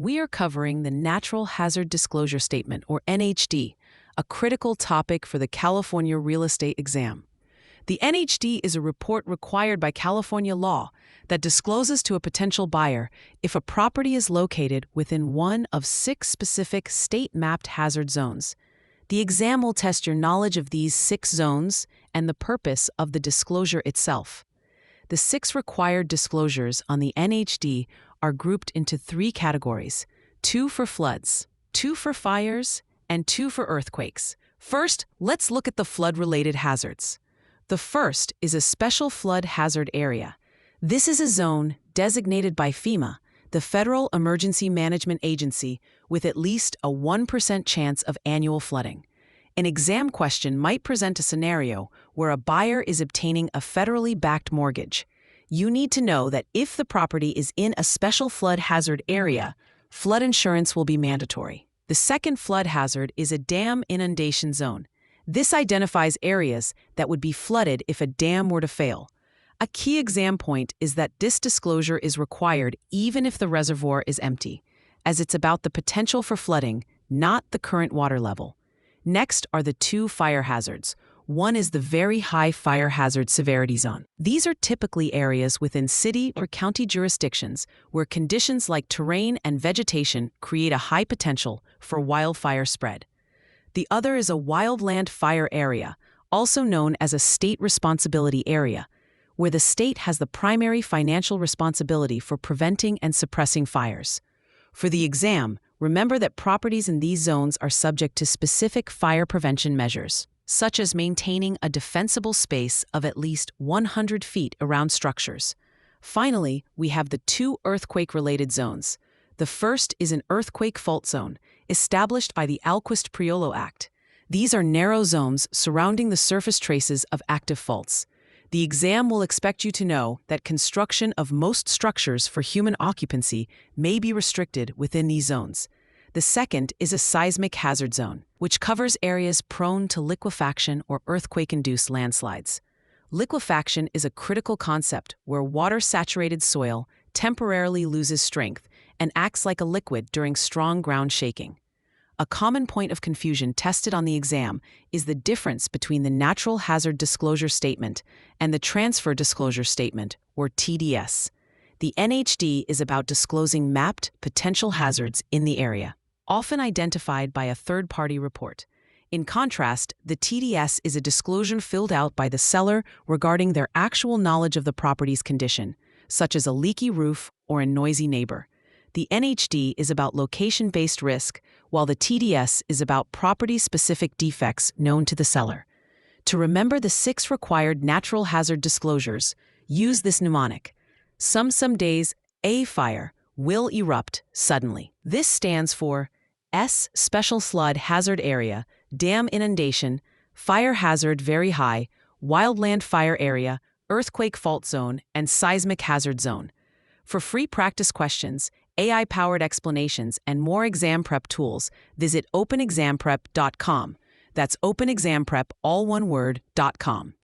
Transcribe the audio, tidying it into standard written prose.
we are covering the Natural Hazard Disclosure Statement, or NHD, a critical topic for the California real estate exam. The NHD is a report required by California law that discloses to a potential buyer if a property is located within one of 6 specific state-mapped hazard zones. The exam will test your knowledge of these 6 zones and the purpose of the disclosure itself. The 6 required disclosures on the NHD are grouped into 3 categories: 2 for floods, 2 for fires, and 2 for earthquakes. First, let's look at the flood-related hazards. The first is a special flood hazard area. This is a zone designated by FEMA, the Federal Emergency Management Agency, with at least a 1% chance of annual flooding. An exam question might present a scenario where a buyer is obtaining a federally backed mortgage. You need to know that if the property is in a special flood hazard area, flood insurance will be mandatory. The second flood hazard is a dam inundation zone. This identifies areas that would be flooded if a dam were to fail. A key exam point is that this disclosure is required even if the reservoir is empty, as it's about the potential for flooding, not the current water level. Next are the 2 fire hazards. One is the Very High Fire Hazard Severity Zone. These are typically areas within city or county jurisdictions where conditions like terrain and vegetation create a high potential for wildfire spread. The other is a Wildland fire area, also known as a state responsibility area, where the state has the primary financial responsibility for preventing and suppressing fires. For the exam, remember that properties in these zones are subject to specific fire prevention measures, such as maintaining a defensible space of at least 100 feet around structures. Finally, we have the 2 earthquake-related zones. The first is an earthquake fault zone, established by the Alquist-Priolo Act. These are narrow zones surrounding the surface traces of active faults. The exam will expect you to know that construction of most structures for human occupancy may be restricted within these zones. The second is a seismic hazard zone, which covers areas prone to liquefaction or earthquake-induced landslides. Liquefaction is a critical concept where water-saturated soil temporarily loses strength and acts like a liquid during strong ground shaking. A common point of confusion tested on the exam is the difference between the Natural Hazard Disclosure Statement and the Transfer Disclosure Statement, or TDS. The NHD is about disclosing mapped potential hazards in the area, often identified by a third-party report. In contrast, the TDS is a disclosure filled out by the seller regarding their actual knowledge of the property's condition, such as a leaky roof or a noisy neighbor. The NHD is about location-based risk, while the TDS is about property-specific defects known to the seller. To remember the 6 required natural hazard disclosures, use this mnemonic. Some days, a fire will erupt suddenly. This stands for S. Special Flood Hazard Area, Dam Inundation, Fire Hazard Very High, Wildland Fire Area, Earthquake Fault Zone, and Seismic Hazard Zone. For free practice questions, AI-powered explanations, and more exam prep tools, visit openexamprep.com. That's openexamprep, all one word, .com.